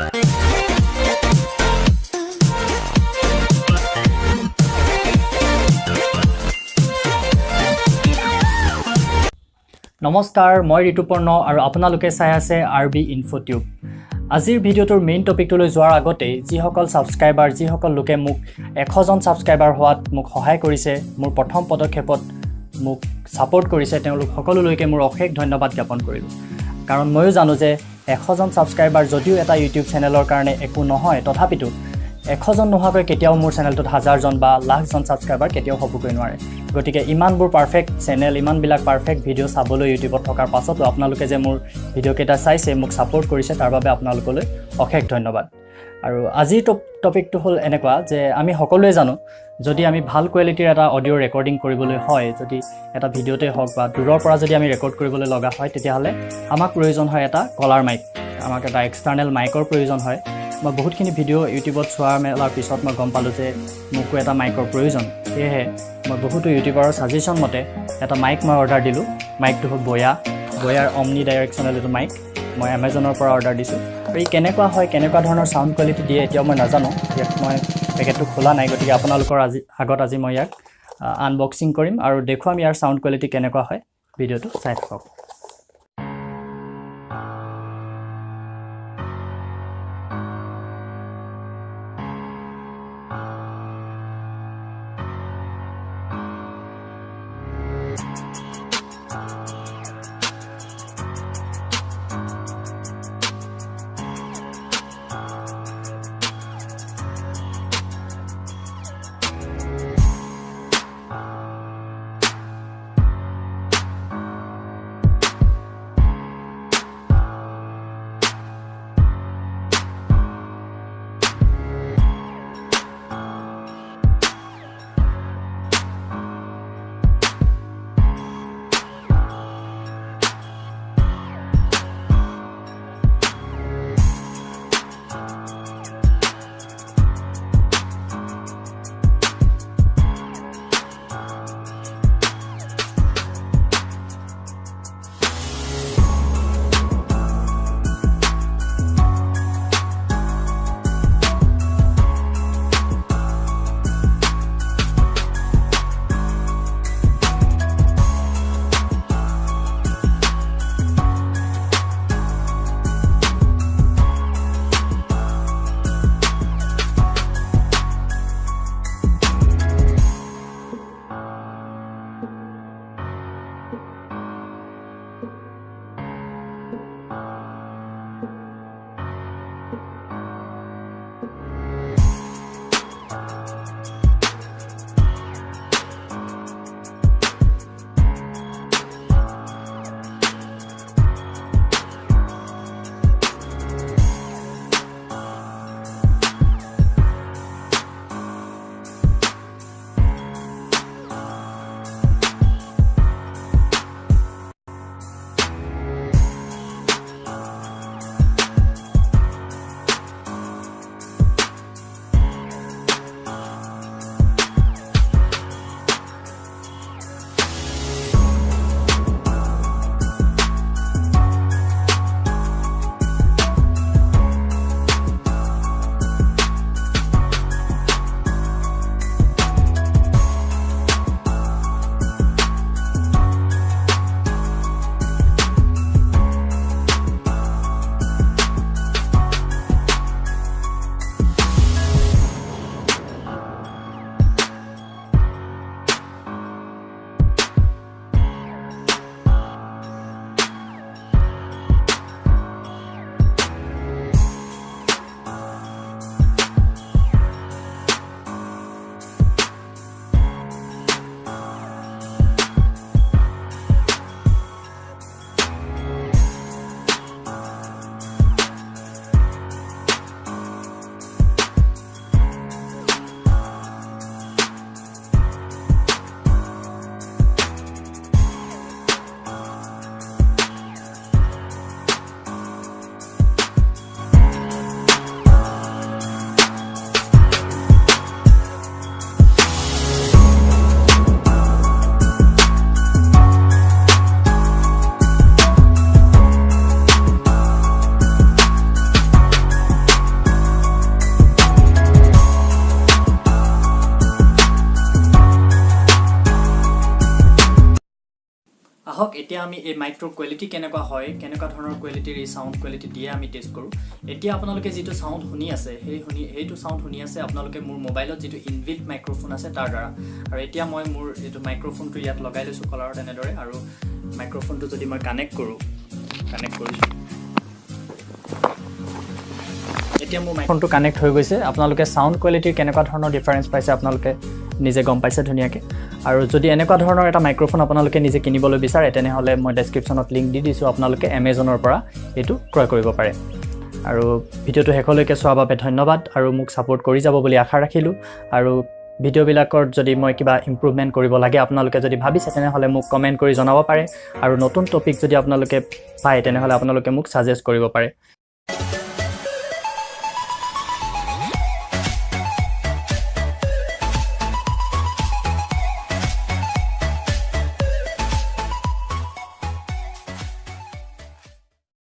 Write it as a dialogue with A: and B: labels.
A: নমস্কাৰ মই ঋতুপৰ্ণ আৰু আপোনালোকে চাই আছে আৰবি ইনফোটিউব আজিৰ ভিডিওটোৰ মেইন টপিকটোলৈ যোৱাৰ আগতে যিসকল সাবস্ক্ৰাইবাৰ যিসকল লোকে মোক 100 জন সাবস্ক্ৰাইবাৰ হোৱাত মোক সহায় কৰিছে মোৰ প্ৰথম পদক্ষেপত মোক সাপোৰ্ট কৰিছে তেওঁলোক সকলোলৈকে মোৰ অশেষ ধন্যবাদ জ্ঞাপন কৰিলোঁ কাৰণ ময়ো জানো যে 100 জন সাবস্ক্ৰাইবাৰ যদিও এটা ইউটিউব চেনেলৰ কাৰণে একো নহয় তথাপিতো 100 জন নোহোৱাকৈ কেতিয়াও মোৰ চেনেলটোত 1000 জন বা লাখ জন সাবস্ক্ৰাইবাৰ কেতিয়াও হ'বকৈ নোৱাৰে গতিকে ইমানবোৰ পাৰফেক্ট চেনেল ইমানবিলাক পাৰফেক্ট ভিডিও চাবলৈ ইউটিউবত থকাৰ পাছতো আপোনালোকে যে মোৰ ভিডিও কেইটা চাইছে মোক সাপোৰ্ট কৰিছে তাৰ বাবে আপোনালোকলৈ অশেষ ধন্যবাদ আৰু আজিৰ টপিকটো হ'ল এনেকুৱা যে আমি সকলোৱে জানো যদি আমি ভাল কোৱালিটিৰ এটা অডিও ৰেকৰ্ডিং কৰিবলৈ হয় যদি এটা ভিডিওতে হওক বা দূৰৰ পৰা যদি আমি ৰেকৰ্ড কৰিবলৈ লগা হয় তেতিয়াহ'লে আমাক প্ৰয়োজন হয় এটা কলাৰ মাইক আমাক এটা এক্সটাৰ্নেল মাইকৰ প্ৰয়োজন হয় মই বহুতখিনি ভিডিও ইউটিউবত চোৱাৰ মেলাৰ পিছত মই গম পালোঁ যে মোকো এটা মাইকৰ প্ৰয়োজন সেয়েহে মই বহুতো ইউটিউবাৰৰ সাজেশ্যন মতে এটা মাইক মই অৰ্ডাৰ দিলোঁ মাইকটো হ'ল বয়াৰ অমনি ডাইৰেকশ্যনেল এইটো মাইক মই এমাজনৰ পৰা অৰ্ডাৰ দিছোঁ আৰু ই কেনেকুৱা হয় কেনেকুৱা ধৰণৰ সাউণ্ড কোৱালিটি দিয়ে এতিয়াও মই নাজানো ইয়াক মই পেকেটটো খোলা নাই গতিকে আপোনালোকৰ আগত আজি মই ইয়াক আনবক্সিং কৰিম আৰু দেখুৱাম ইয়াৰ সাউণ্ড কোৱালিটি কেনেকুৱা হয় ভিডিওটো চাই থাকক আহক এতিয়া আমি এই মাইক্ৰ কোৱালিটি কেনেকুৱা হয় কেনেকুৱা ধৰণৰ কোৱালিটিৰ এই সাউন্ড কোৱালিটি দিয়ে আমি টেষ্ট কৰো এতিয়া আপোনালোকে যেটো সাউন্ড শুনি আছে সেইটো সাউন্ড শুনি আছে আপোনালোকে মোৰ মোবাইলত যেটো ইনবিল্ট মাইক্ৰোফোন আছে তাৰ দ্বাৰা আৰু এতিয়া মই মোৰ এটো মাইক্ৰোফোনটো ইয়াত লগাই লৈছো কলাৰত এনেদৰে আৰু মাইক্ৰোফোনটো যদি মই কানেক্ট কৰিছো এতিয়া মোৰ মাইক্ৰোফোনটো কানেক্ট হৈ গৈছে আপোনালোকে সাউন্ড কোৱালিটিৰ কেনেকুৱা ধৰণৰ ডিফাৰেন্স পাইছে আপোনালোকে নিজে গম পাইছে ধুনিয়াকে আৰু যদি এনেকুৱা ধৰণৰ এটা মাইক্ৰোফোন আপোনালোকে নিজে কিনিবলৈ বিচাৰে তেনেহলে মই ডেসক্ৰিপচনত লিংক দি দিছো আপোনালোকে Amazonৰ পৰা এটো ক্ৰয় কৰিব পাৰে আৰু ভিডিওটো হেকলৈকে চোৱাৰ বাবে ধন্যবাদ আৰু মোক সাপোৰ্ট কৰি যাব বুলি আশা ৰাখিলো আৰু ভিডিও বিলাকৰ যদি মই কিবা ইমপ্ৰুভমেন্ট কৰিব লাগে আপোনালোকে যদি ভাবিছে তেনেহলে মোক কমেন্ট কৰি জনাব পাৰে আৰু নতুন টপিক যদি আপোনালোকে পায় তেনেহলে আপোনালোকে মোক সাজেষ্ট কৰিব পাৰে